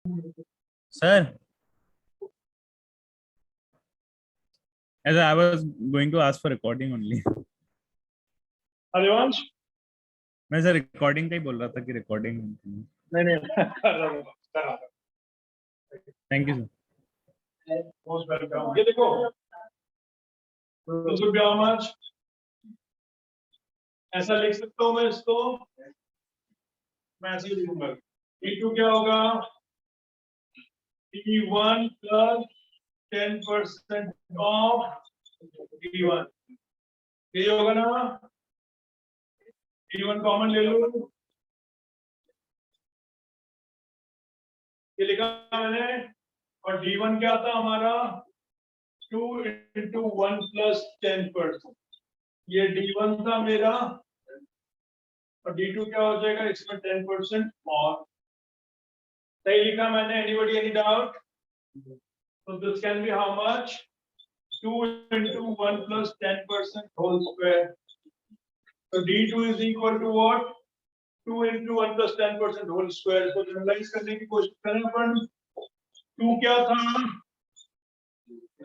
Sir, as I was going to ask for recording only. अधिवांश मैं sir recording का ही बोल रहा था कि रिकॉर्डिंग. नहीं कर रहा था। Thank you sir. Most welcome. ये देखो मच ऐसा लिख सकता हूँ मैं इसको, मैं ऐसे ही लिखूंगा। D2 क्या होगा? D1 प्लस 10% ऑफ D1, ये होगा ना? D1 कॉमन ले लो, ये लिखा मैंने। और D1 क्या था हमारा? 2 into 1 plus 10%। ये D1 था मेरा, और D2 क्या हो जाएगा इसमें? 10% और। सही लिखा मैंने? Anybody any doubt? So this can be how much? 2 into 1 plus 10% whole square. So D2 is equal to what? 2 into 1 plus 10% whole square. So generalise करने की कोशिश करें अपन। 2 क्या था?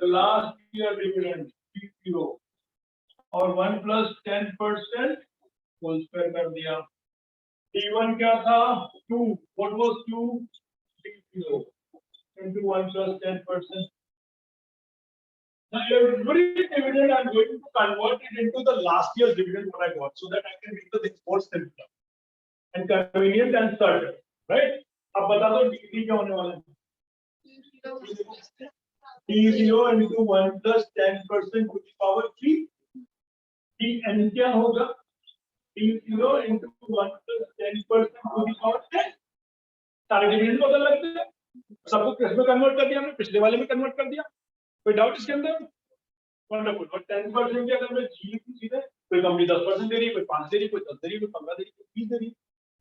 The last year dividend D0, और 1 plus 10% whole square कर दिया। D1 क्या था? 2. What was 2? D0 into 1 plus 10%. Now every dividend I'm going to convert it into the last year's dividend what I got, so that I can make the things more simple and convenient and certain, right? अब बता दो D3 क्या होने वाला है? D0 into 1 plus 10% to the power 3. Dn क्या होगा? D0 into 1 plus 10% to the power 10. सारे डिविडेंड बदल लगते हैं, सबको किस में कन्वर्ट कर दिया हमने? पिछले वाले में कन्वर्ट कर दिया। कोई डाउट इसके अंदर? वंडरफुल। और 10% के अगर मैं जी लिखूं सीधे, कोई कंपनी 10% दे रही है, कोई 5 दे रही है, कोई 10 दे रही है, कोई 15 दे रही है, कोई 20 दे रही है,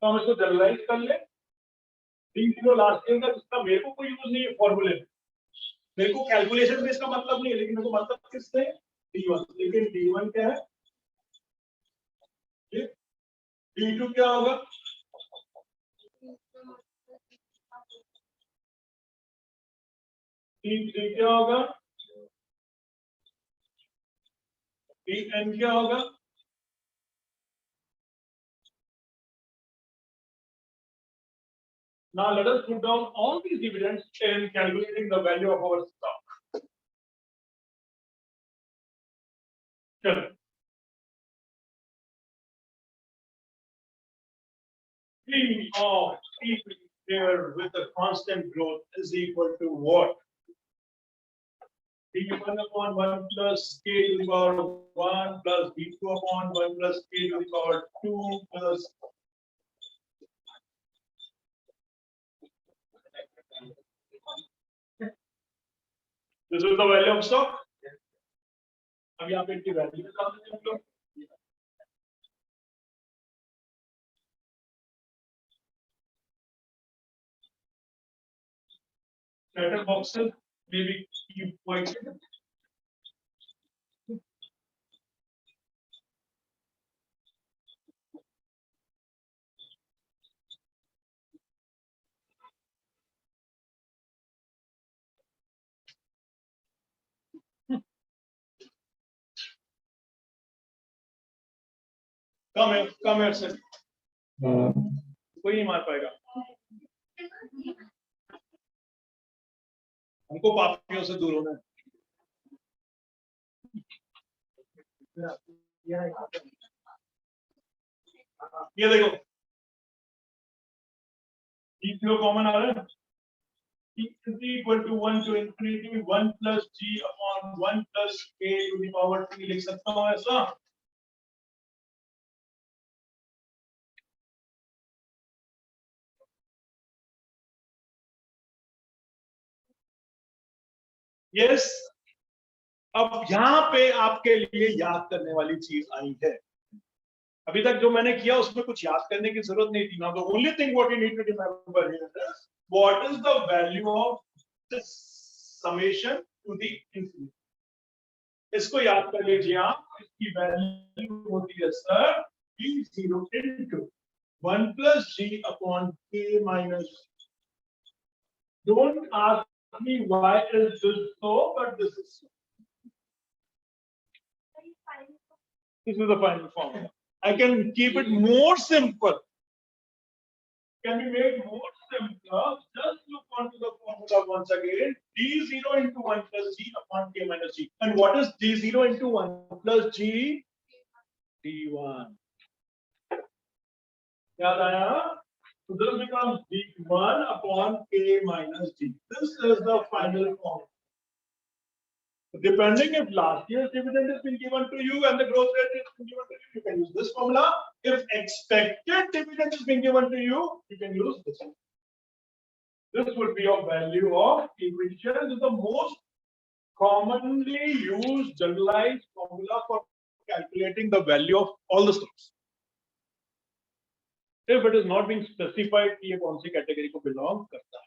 तो हम इसको जनरलाइज कर ले। D0 लास्ट ईयर का, जिसका मेरे को कोई यूज नहीं है फॉर्मूले में, मेरे को कैलकुलेशन में इसका मतलब नहीं है, लेकिन मेरे को मतलब किससे? D1। लेकिन D1 क्या है? D2 क्या होगा? D3 क्या होगा? Dn क्या होगा? Now let us put down all these dividends in calculating the value of our stock. Chalo. P of T here with the constant growth is equal to what? D1 upon 1 plus k to the power 1 plus D2 upon 1 plus k to the power 2 plus this is the value of stock. अब यहाँ पे इनकी value निकाल देते हैं हम लोग। Letter boxes maybe keep white. Come here, sir. कोई नहीं मार पाएगा। हमको पापियों से दूर होना है। ये देखो, D0 कॉमन आ रहा है। T is equal to 1 to infinity 1 plus G upon 1 plus K to the power 3 लिख सकता हूँ ऐसा। यस। अब यहाँ पे आपके लिए याद करने वाली चीज आई है। अभी तक जो मैंने किया उसमें कुछ याद करने की जरूरत नहीं थी ना। The only thing what you need to remember here is what is the value of this summation to the infinity. इसको याद कर लीजिए आप। इसकी वैल्यू होती है sir D0 into 1 plus G upon K minus Don't ask me why is this so, but this is so. This is the final formula. I can keep it more simple. Can be made more simpler. Just look onto the formula once again. D0 into 1 plus G upon K minus G. And what is D0 into 1 plus G? D1. याद आया? So this becomes D1 upon K minus G. This is the final formula. Depending if last year's dividend has been given to you and the growth rate has been given to you, you can use this formula. If expected dividend has been given to you, you can use this. This would be your value of equity share. This is the most commonly used generalized formula for calculating the value of all the stocks. If it is not being specified कि ये कौन सी category को belong करता है.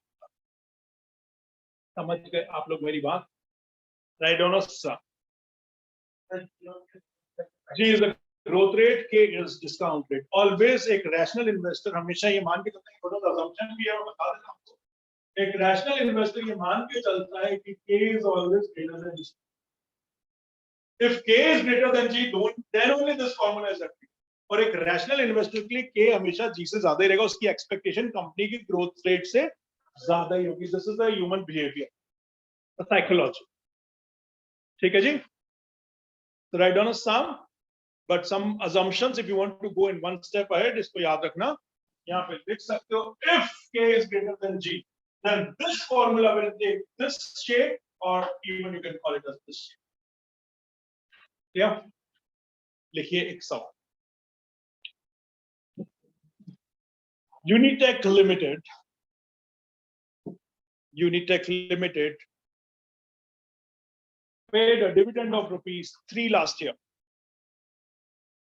समझ गए आप लोग मेरी बात? Write down a sum. G is the growth rate, K is discount rate. Always एक rational investor हमेशा ये मान के चलता है, थोड़ा सा assumption भी है, मैं बता देता हूँ. एक rational investor ये मान के चलता है कि K is always greater than G. If K is greater than G, then only this formula is active. और एक rational investor के लिए K हमेशा G से ज्यादा ही रहेगा, उसकी expectation company की growth rate से ज्यादा ही होगी. This is the human behavior, the psychology. ठीक है जी? So write down a sum, but some assumptions if you want to go in one step ahead, इसको याद रखना. यहाँ पे लिख सकते हो, if K is greater than G, then this formula will take this shape, or even you can call it as this shape. Yeah? लिखिए एक सवाल. Unitech Limited paid a dividend of ₹3 last year.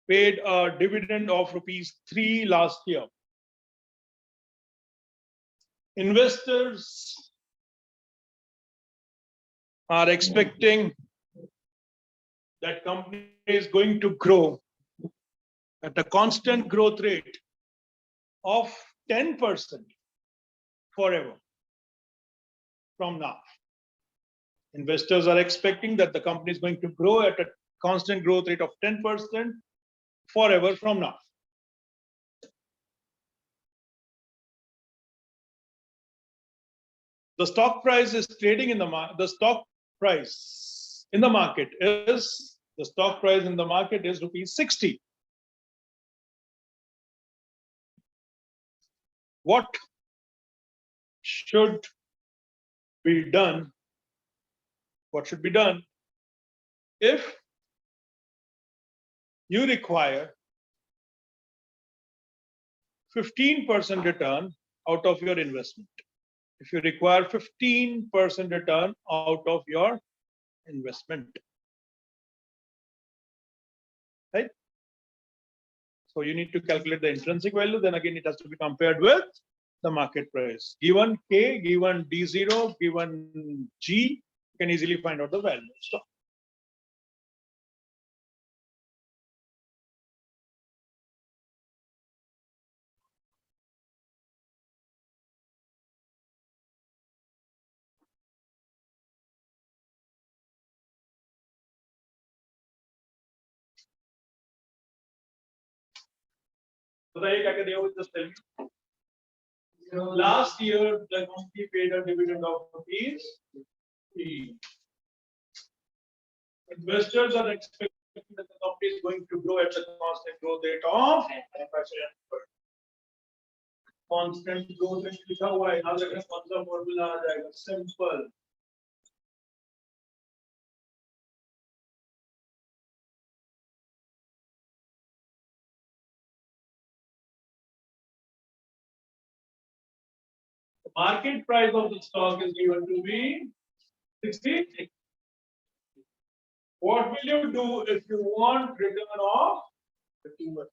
Paid a dividend of ₹3 last year. Investors are expecting that company is going to grow at a constant growth rate of 10% forever from now. Investors are expecting that the company is going to grow at a constant growth rate of 10% forever from now. The stock price is trading in the market. The stock price in the market is ₹60. What should be done? What should be done if you require 15% return out of your investment? If you require 15% return out of your investment, right? So you need to calculate the intrinsic value. Then again, it has to be compared with the market price. Given K, given D0, given G, you can easily find out the value of stock. Just tell me. Last year, the company paid a dividend of ₹3. Investors are expecting that the company is going to grow at a constant growth rate of constant growth rate लिखा हुआ है. यहाँ देखना कौन सा formula आ जाएगा. Simple. The market price of the stock is given to be 60. What will you do if you want return of 15%?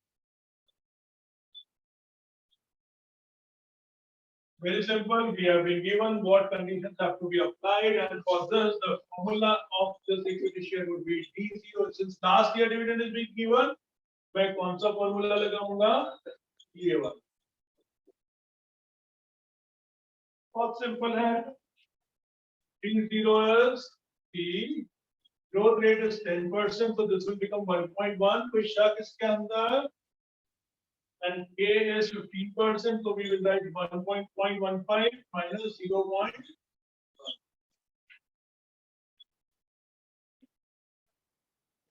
Very simple. We have been given what conditions have to be applied, and for this, the formula of this equity share would be D0. Since last year dividend is being given, मैं कौन सा formula लगाऊंगा? ये वाला. बहुत simple है. T0 is the growth rate is 10%, so this will become 1.1. कोई शक इसके अंदर? And K is 15%, so we will write 1.15 minus 0.1.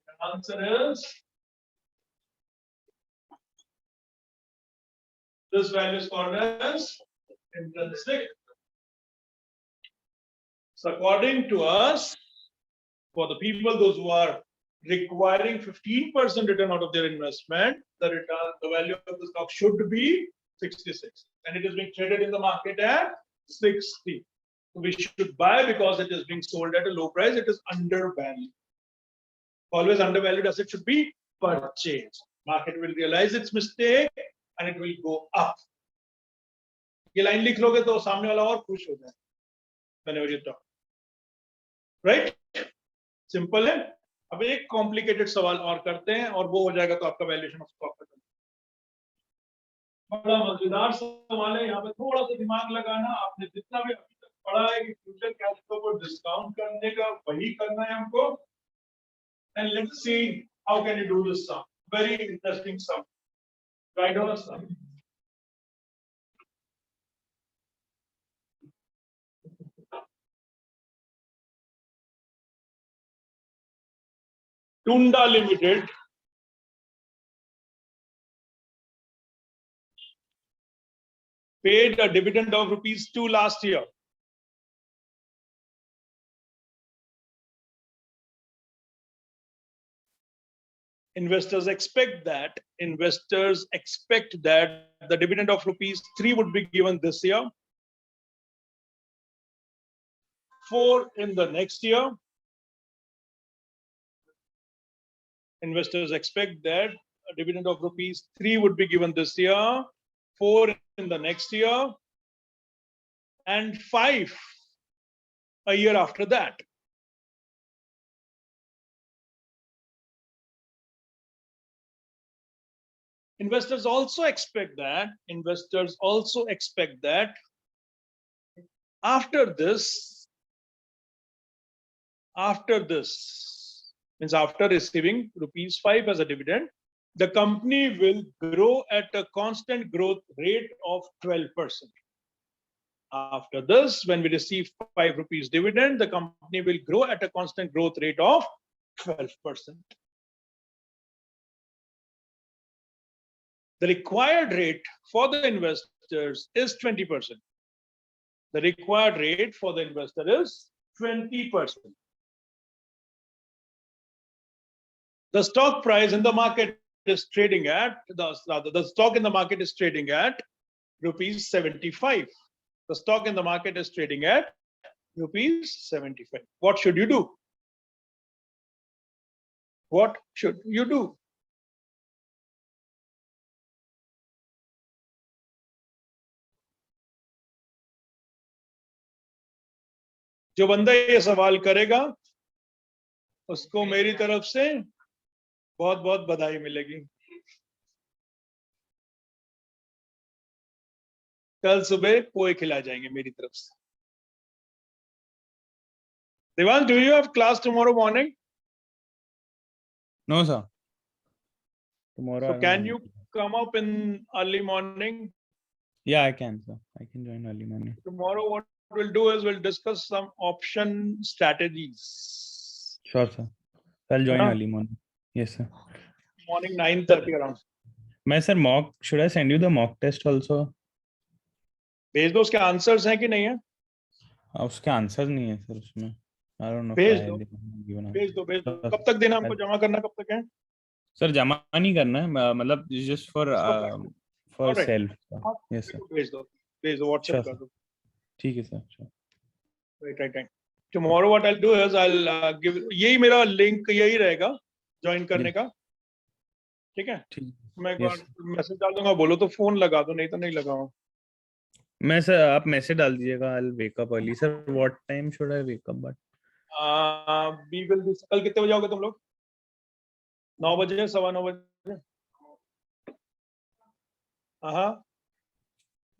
The answer is this value is called as intrinsic. So according to us, for the people, those who are requiring 15% return out of their investment, the value of the stock should be 66, and it is being traded in the market at 60. So we should buy because it is being sold at a low price. It is undervalued. Always undervalued asset should be purchased. Market will realize its mistake and it will go up. ये line लिख लोगे तो सामने वाला और खुश हो जाए. Whenever you talk, right? Simple है. अब एक कॉम्प्लिकेटेड सवाल और करते हैं और वो हो जाएगा तो आपका वैल्यूएशन ऑफ स्टॉक खत्म. बड़ा मजेदार सवाल है. यहाँ पे थोड़ा सा दिमाग लगाना. आपने जितना भी अभी तक पढ़ा है कि फ्यूचर कैश फ्लो को डिस्काउंट करने का वही करना है हमको. And let's see how can you do this sum. Very interesting sum. Write down a sum. Tunda Limited paid a dividend of ₹2 last year. Investors expect that the dividend of ₹3 would be given this year, 4 in the next year. Investors expect that a dividend of ₹3 would be given this year, 4 in the next year, and 5 a year after that. Investors also expect that after this, means after receiving ₹5 as a dividend, the company will grow at a constant growth rate of 12%. After this, when we receive ₹5 dividend, the company will grow at a constant growth rate of 12%. The required rate for the investors is 20%. The required rate for the investor is 20%. The stock price in the market is trading at the stock in the market is trading at ₹75. The stock in the market is trading at ₹75. What should you do? What should you do? जो बंदा ये सवाल करेगा उसको मेरी तरफ से बहुत बहुत बधाई मिलेगी. कल सुबह पोए खिला जाएंगे मेरी तरफ से. Devansh, do you have class tomorrow morning? No, sir. Tomorrow. So can you come up in early morning? Yeah, I can, sir. I can join early morning. Tomorrow what we'll do is we'll discuss some option strategies. Sure, sir. I'll join early morning. Yes, sir. Morning 9:30 around. Sir, should I send you the mock test also? भेज दो. उसके answers हैं कि नहीं है? उसके answer नहीं है सर उसमें. I don't know. भेज दो. कब तक देना हमको? जमा करना कब तक है? सर जमा नहीं करना है, मतलब just for self. Yes sir. भेज दो WhatsApp कर दो. ठीक है sir. Right. Tomorrow what I'll do is I'll give यही मेरा लिंक यही रहेगा ज्वाइन करने का. ठीक है. मैं मैसेज डाल दूंगा. बोलो तो फोन लगा दो, नहीं तो नहीं लगाऊंगा. मैं सर आप मैसेज डाल दीजिएगा. I'll wake up early. Sir, what time should I wake up? But we will be. कल कितने बजे आओगे तुम लोग? 9 बजे, 9:15 बजे. हाँ.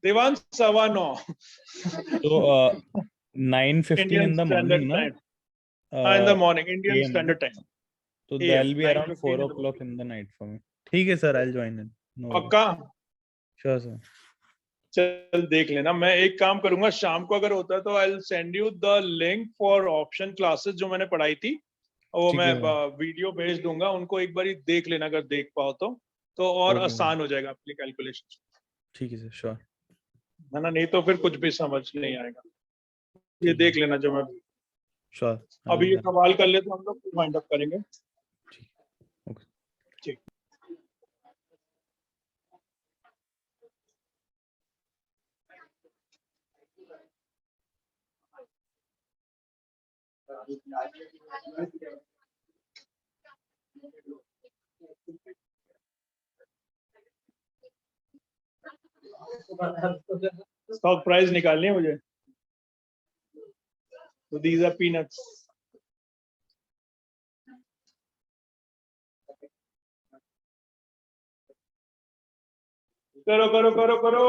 Devansh 9:15 So 9:15 in the morning, na? In the morning, Indian AM, Standard Time. So AM, that'll be around 9:15 4 in the o'clock in the night for me. ठीक है sir, I'll join in. No worries. पक्का? Sure sir. चल देख लेना. मैं एक काम करूंगा, शाम को अगर होता है तो I'll send you the link for option classes जो मैंने पढ़ाई थी, और वो ठीक मैं है वीडियो भेज दूंगा. उनको एक बार देख लेना अगर देख पाओ तो और Okay, आसान हो जाएगा आपकी कैलकुलेशन. ठीक है sir, sure. है ना, नहीं तो फिर कुछ भी समझ नहीं आएगा. ये ठीक देख है लेना जो मैं sure. अभी ये I'll- सवाल कर लेते हम लोग, वाइंड अप करेंगे. ठीक okay. ठीक. स्टॉक प्राइस निकालनी है मुझे. तो these are peanuts. करो करो करो करो,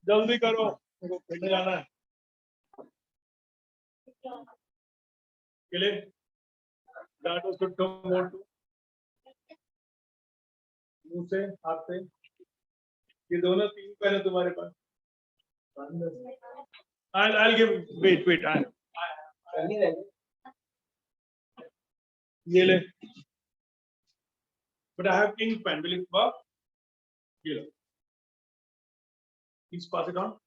जल्दी करो, मेरे को खेलने जाना है. Kilit, that was good. More to मुंह से, हाथ से, ये दोनों 3 पेन है तुम्हारे पास. I'll give. Wait. ये ले. But I have ink pen. Will it work? ये लो. Please pass it on.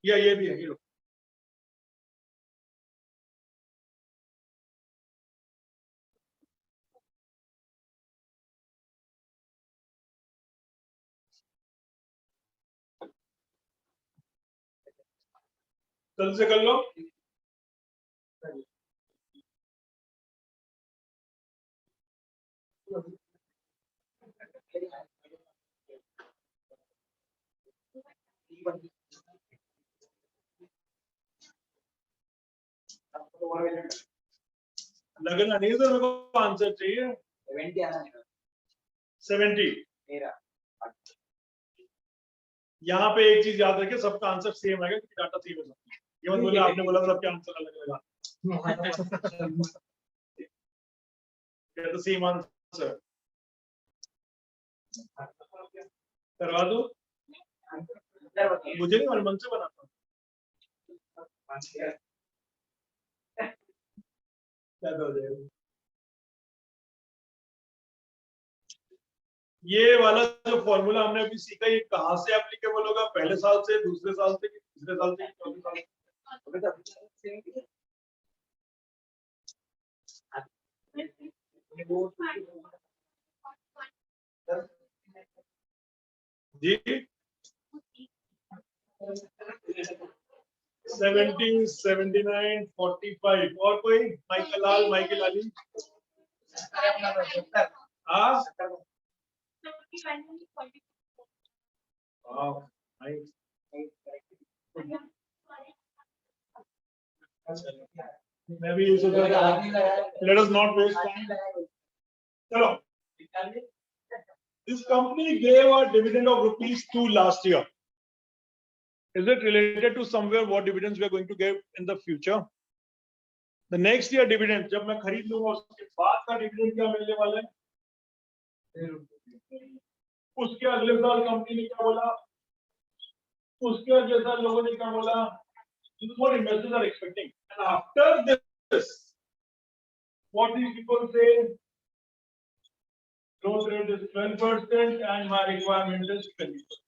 ये भी है, ये लो. जल्दी से कर लो. लगना नहीं सर, मेरे को आंसर चाहिए. 70. यहाँ पे एक चीज याद रखिए, सबका आंसर सेम आएगा क्योंकि डाटा सेम है सबका. ये मत बोले आपने बोला सबके आंसर अलग लगा. तो सेम आंसर करवा दो. मुझे नहीं, मैं मन से बनाता हूँ. हो जाएगा. ये वाला जो फॉर्मूला हमने अभी सीखा, ये कहाँ से एप्लीकेबल होगा? पहले साल से, दूसरे साल से, तीसरे साल से, चौथे साल से? जी 70, 79, 45. और कोई? माइकल अली. हाँ, मैं भी let us not waste time. चलो. This company gave a dividend of ₹2 last year. Is it related to somewhere what dividends we are going to give in the future? The next year dividend, जब मैं खरीद लूंगा उसके बाद का dividend क्या मिलने वाला है? उसके अगले साल कंपनी ने क्या बोला? उसके अगले साल लोगों ने क्या बोला? This is what investors are expecting. And after this, what these people say? Growth rate is 12% and my requirement is 20%.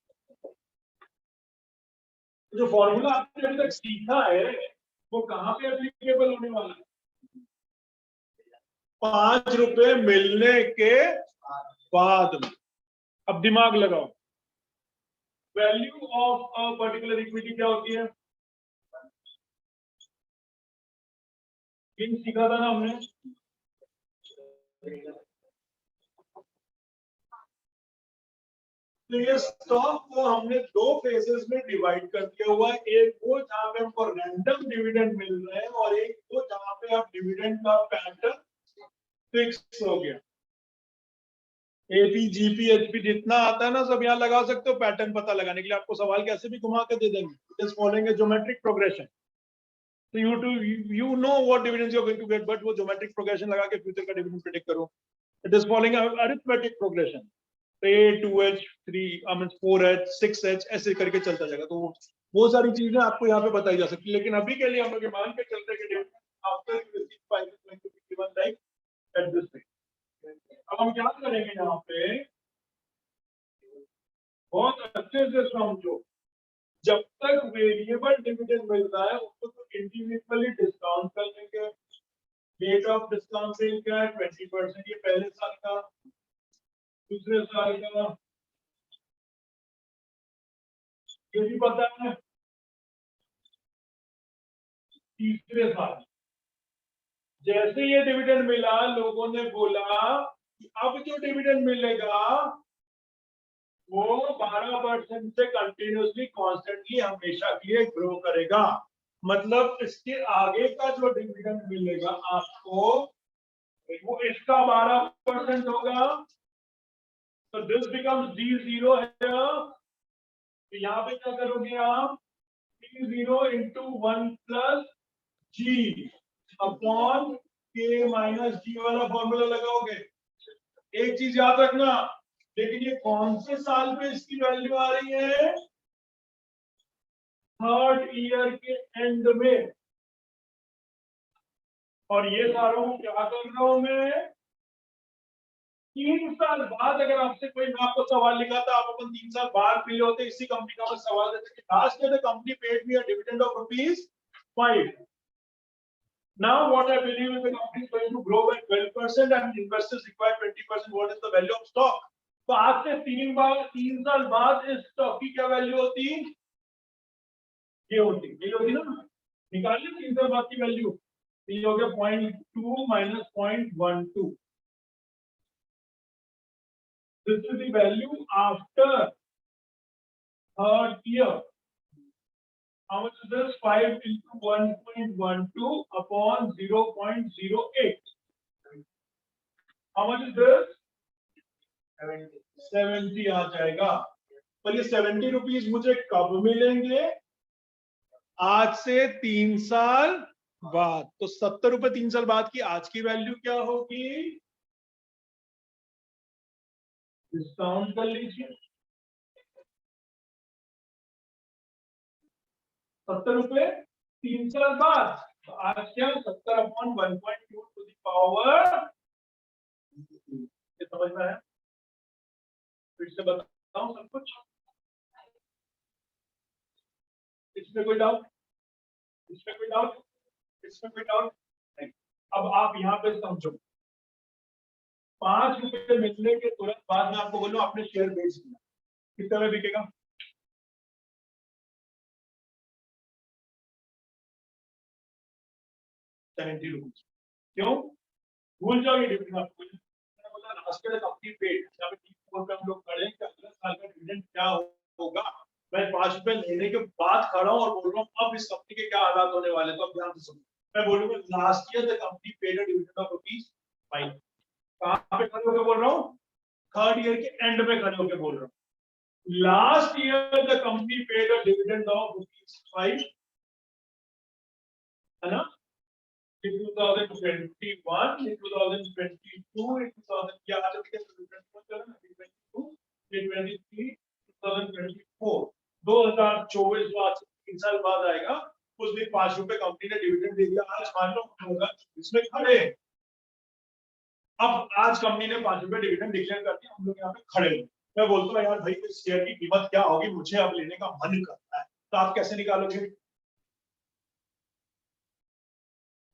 जो फॉर्मूला आपने अभी तक सीखा है वो कहाँ पे एप्लीकेबल होने वाला है? ₹5 मिलने के बाद में. अब दिमाग लगाओ. Value of a particular equity क्या होती है? इन सीखा था ना हमने. तो ये स्टॉक को हमने 2 फेजेस में डिवाइड कर दिया हुआ है. एक वो जहां पे हमको रैंडम डिविडेंड मिल रहे हैं और एक वो जहां पे आप डिविडेंड का पैटर्न फिक्स हो गया. एपी जीपी एचपी जितना आता है ना सब यहाँ लगा सकते हो पैटर्न पता लगाने के लिए। आपको सवाल कैसे भी घुमा के दे देंगे। It is following A geometric progression. So you know what dividends you're going to get, but वो geometric progression लगा के future का dividend predict करो. It is following arithmetic progression. 8, 2h, 3, I mean 4h, 6h ऐसे करके चलता जाएगा। तो वो सारी चीजें आपको यहाँ पे बताई जा सकती है। लेकिन अभी के लिए हम लोग मान के चलते हैं कि dividend after you receive 5 is going to be given like at this rate. अब हम क्या करेंगे यहाँ पे बहुत अच्छे से समझो। जब तक वेरिएबल डिविडेंड मिल रहा है उसको तो इंडिविजुअली डिस्काउंट कर लेंगे। रेट ऑफ डिस्काउंट रेट क्या है 20%। ये पहले साल का, दूसरे साल का, ये भी पता है, तीसरे साल। जैसे ये डिविडेंड मिला लोगों ने बोला कि अब जो डिविडेंड मिलेगा वो 12% से कंटिन्यूसली कॉन्स्टेंटली हमेशा के लिए ग्रो करेगा। मतलब इसके आगे का जो डिविडेंड मिलेगा आपको वो इसका 12% होगा। तो दिस बिकम्स D0 है। तो यहाँ पे क्या करोगे आप D0 into 1 plus G upon K minus G वाला फॉर्मूला लगाओगे। एक चीज याद रखना, लेकिन ये कौन से साल पे इसकी वैल्यू आ रही है? थर्ड ईयर के एंड में। और ये सारा क्या कर रहा हूं मैं 3 साल बाद अगर आपसे कोई मैं आपको सवाल लिखा था आप अपन 3 साल बाद मिले होते इसी कंपनी का बस सवाल देते कि last year the company paid me a dividend of ₹5। Now what I believe is the company is going to grow by 12% and investors require 20%. What is the value of stock? तो आज से 3 साल बाद इस स्टॉक की क्या value होती? ये होती ना। निकालिए 3 साल बाद की वैल्यू। ये हो गया 0.2 minus 0.12. This is the value after third year. How much is this? 5 into 1.12 upon 0.08. How much is this? 70 आ जाएगा। पर ये 70 रुपीज मुझे कब मिलेंगे? आज से 3 साल बाद। तो 70 रुपए 3 साल बाद की आज की वैल्यू क्या होगी? डिस्काउंट कर लीजिए। 70 रुपए 3 साल बाद। तो आज क्या 70 अपॉन 1.2 टू द पावर। ये समझ में आया? फिर से बताऊं सब कुछ? इसमें कोई डाउट? इसमें कोई डाउट? इसमें कोई डाउट नहीं। अब आप यहाँ पे समझो 5 रुपए मिलने के तुरंत बाद में आपको बोलो आपने शेयर बेच दिया, कितने में बिकेगा? ₹70। क्यों? भूल जाओ ये डिविडेंड। आपको बोला लास्ट ईयर कंपनी पेड, यहाँ पे 3 पे हम लोग खड़े हैं कि अगले साल का डिविडेंड क्या होगा। मैं 5 रुपए लेने के बाद खड़ा हूँ और बोल रहा हूँ अब इस कंपनी के क्या हालात होने वाले। तो अब ध्यान से सुनो, मैं बोलूंगा last year the company paid a dividend of ₹5। कहाँ पे खड़े होकर बोल रहा हूँ? थर्ड ईयर के एंड में खड़े होकर बोल रहा हूँ। Last year the company paid a dividend of ₹5 है ना। In 2021, in 2022, in 2000 क्या आ जाता है? 2022, 2023, 2024, 2024 बाद 3 साल बाद आएगा। उस दिन 5 रुपए कंपनी ने डिविडेंड दे दिया। आज मान लो होगा इसमें खड़े। अब आज कंपनी ने 5 रुपए डिविडेंड डिक्लेयर कर दिया, हम लोग यहाँ पे खड़े हैं। मैं बोलता हूँ यार भाई इस शेयर की कीमत क्या होगी, मुझे अब लेने का मन करता है। तो आप कैसे निकालोगे?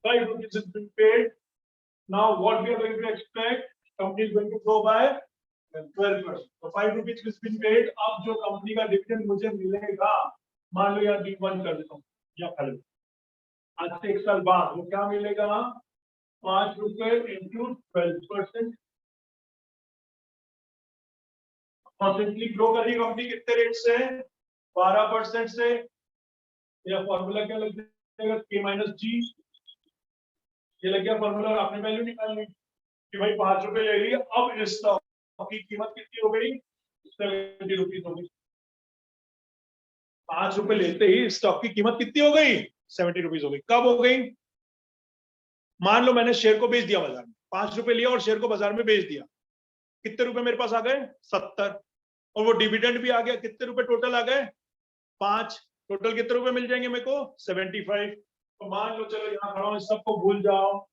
5 rupees has been paid. Now what we are going to expect? Company is going to grow by 12%. So 5 rupees has been paid. अब जो कंपनी का डिविडेंड मुझे मिलेगा, मान लो यार D1 कर देता हूँ या खड़े आज से 1 साल बाद वो क्या मिलेगा? 5 रुपए इंटू 12%। कॉन्स्टेंटली ग्रो करेगी कंपनी कितने रेट से? 12% से। या फॉर्मूला क्या लग जाएगा? K minus G। ये लग गया फॉर्मूला। आपने वैल्यू निकालनी कि भाई 5 रुपए ले लिए अब इस स्टॉक की कीमत कितनी हो गई? 70 रुपीज हो गई। 5 रुपए लेते ही स्टॉक की कीमत कितनी हो गई? 70 रुपीज हो गई। कब हो गई? मान लो मैंने शेयर को बेच दिया बाजार में, 5 रुपए लिया और शेयर को बाजार में बेच दिया, कितने रुपए मेरे पास आ गए? 70। और वो डिविडेंड भी आ गया, कितने रुपए टोटल आ गए? 5। टोटल कितने रुपए मिल जाएंगे मेरे को? 75। तो मान लो, चलो यहाँ खड़ा हूं, इस सबको भूल जाओ।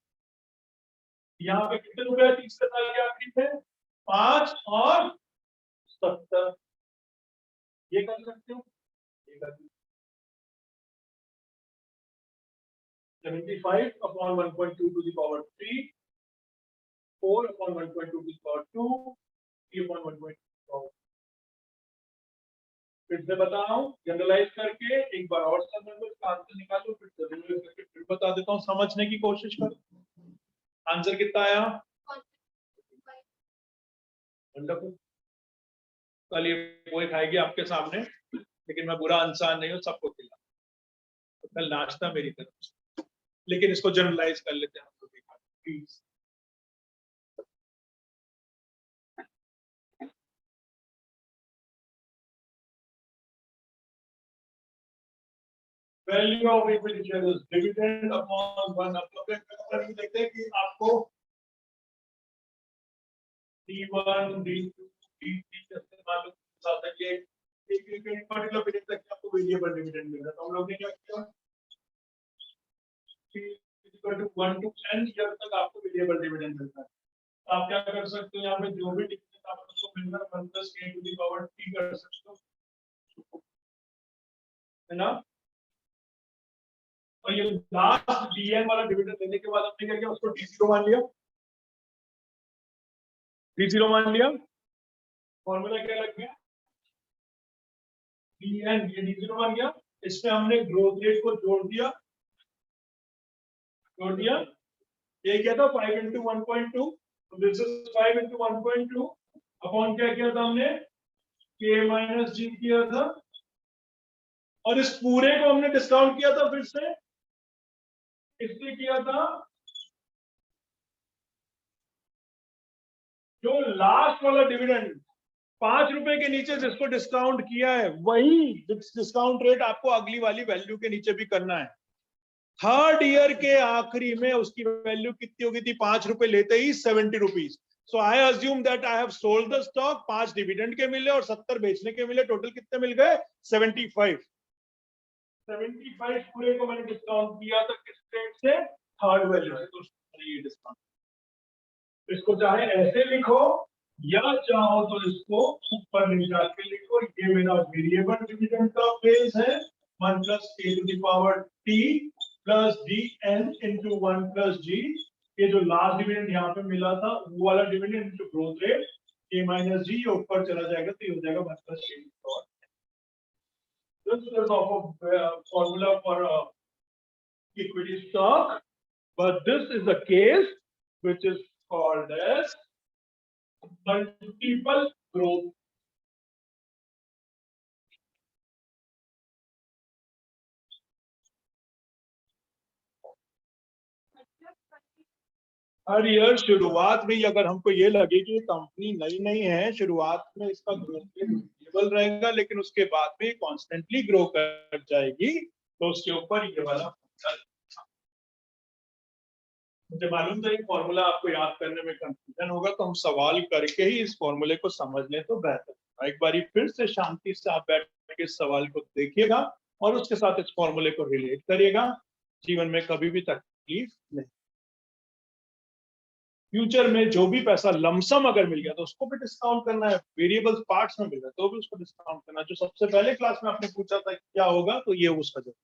यहाँ पे कितने रुपए 30 साल के आखिरी थे? 5 और 70। ये कर सकते हो, ये कर 75 upon 1.2 to the power 3, 4 upon 1.2 to the power 2, 3 upon 1.2 to the power। फिर से बता रहा हूँ, जनरलाइज करके एक बार और समझ लो, इसका आंसर निकालो, फिर जनरलाइज करके फिर बता देता हूँ, समझने की कोशिश करो। आंसर कितना आया? वंडरफुल। कल ये पोहे खाएगी आपके सामने, लेकिन मैं बुरा इंसान नहीं हूँ, सबको खिला। तो कल नाश्ता मेरी तरफ से, लेकिन इसको जनरलाइज कर लेते हैं हम लोग, please. Value of equity shares dividend upon 1। आप लोग देखते हैं कि आपको D1 D2 D3 जैसे मालूम साथ है, एक पर्टिकुलर पीरियड तक आपको वेरिएबल डिविडेंड मिल रहा है। तो हम लोग ने क्या किया, equal to 1 to n year तक आपको वेरिएबल डिविडेंड मिलता है। तो आप क्या कर सकते हो, यहाँ पे जो भी डिविडेंड आपको मिल रहा है 1 + k to the power t कर सकते हो, है ना। और ये लास्ट dn वाला डिविडेंड लेने के बाद आपने क्या किया, उसको d0 मान लिया। d0 मान लिया, फॉर्मूला क्या लग गया? dn, ये d0 मान गया। इसमें हमने ग्रोथ रेट को जोड़ दिया, ये क्या था? 5 into 1.2, तो दिस इज 5 into 1.2 अपॉन क्या किया था हमने? k - g किया था, और इस पूरे को हमने डिस्काउंट किया था, फिर से इसलिए किया था जो लास्ट वाला डिविडेंड 5 रुपए के नीचे जिसको डिस्काउंट किया है, वही डिस्काउंट रेट आपको अगली वाली वैल्यू के नीचे भी करना है। थर्ड ईयर के आखिरी में उसकी वैल्यू कितनी होगी थी? 5 रुपए लेते ही 70 rupees. So I assume that I have sold the stock, 5 dividend के मिले और 70 बेचने के मिले, टोटल कितने मिल गए? 75। 75 पूरे को मैंने डिस्काउंट किया था किस रेट से? थर्ड वैल्यू से। तो ये डिस्काउंट, इसको चाहे ऐसे लिखो या चाहो तो इसको ऊपर ले जाके लिखो। ये मेरा वेरिएबल डिविडेंड का बेस है, 1 + k to the power t plus dn into 1 plus g। ये जो लास्ट डिविडेंड यहाँ पे मिला था वो वाला dividend into growth rate k - g, ऊपर चला जाएगा तो ये हो जाएगा 1 + k to the power। This is of a formula for equity stock, but this is a case which is called as multiple growth। Her year शुरुआत में अगर हमको ये लगे कि कंपनी नई नई है, शुरुआत में इसका ग्रोथ रेट वेरिएबल रहेगा, लेकिन उसके बाद में कॉन्स्टेंटली ग्रो कर जाएगी, तो उसके ऊपर ये वाला मुझे मालूम था ये फॉर्मूला आपको याद करने में कंफ्यूजन होगा, तो हम सवाल करके ही इस फॉर्मूले को समझ लें तो बेहतर है। एक बारी फिर से शांति से आप बैठ के इस सवाल को देखिएगा और उसके साथ इस फॉर्मूले को रिलेट करिएगा, जीवन में कभी भी तकलीफ नहीं। फ्यूचर में जो भी पैसा लमसम अगर मिल गया तो उसको भी डिस्काउंट करना है, वेरिएबल पार्ट्स में मिल रहा है तो भी उसको डिस्काउंट करना है। जो सबसे पहले क्लास में आपने पूछा था क्या होगा, तो ये उसका जवाब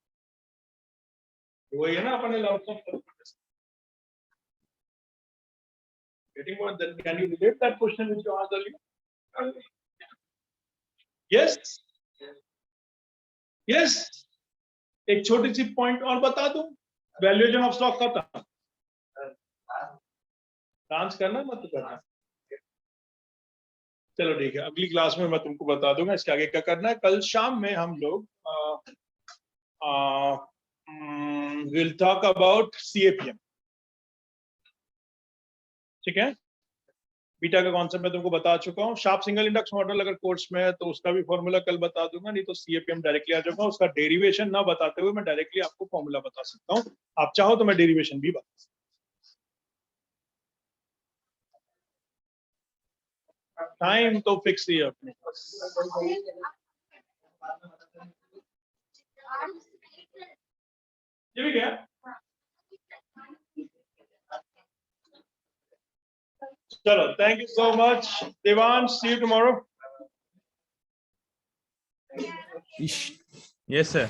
वही है ना, अपने lump sum. Getting what? Then can you relate that question which you asked earlier? Yes, yes। एक छोटी सी पॉइंट और बता दूं, वैल्यूएशन ऑफ स्टॉक खत्म। डांस करना मत करना, चलो ठीक है, अगली क्लास में मैं तुमको बता दूंगा इसके आगे क्या करना है। कल शाम में हम लोग विल टॉक अबाउट CAPM, ठीक है। बीटा का कॉन्सेप्ट मैं तुमको बता चुका हूँ। शार्प सिंगल इंडेक्स मॉडल अगर कोर्स में है तो उसका भी फॉर्मूला कल बता दूंगा, नहीं तो सीएपीएम डायरेक्टली आ जाऊंगा। उसका डेरिवेशन ना बताते हुए मैं डायरेक्टली आपको फॉर्मूला बता सकता हूँ, आप चाहो तो मैं डेरिवेशन भी बता सकता हूँ। टाइम तो फिक्स ही है अपने ये भी क्या? चलो, thank you so much Devansh, see you tomorrow. Yes, sir.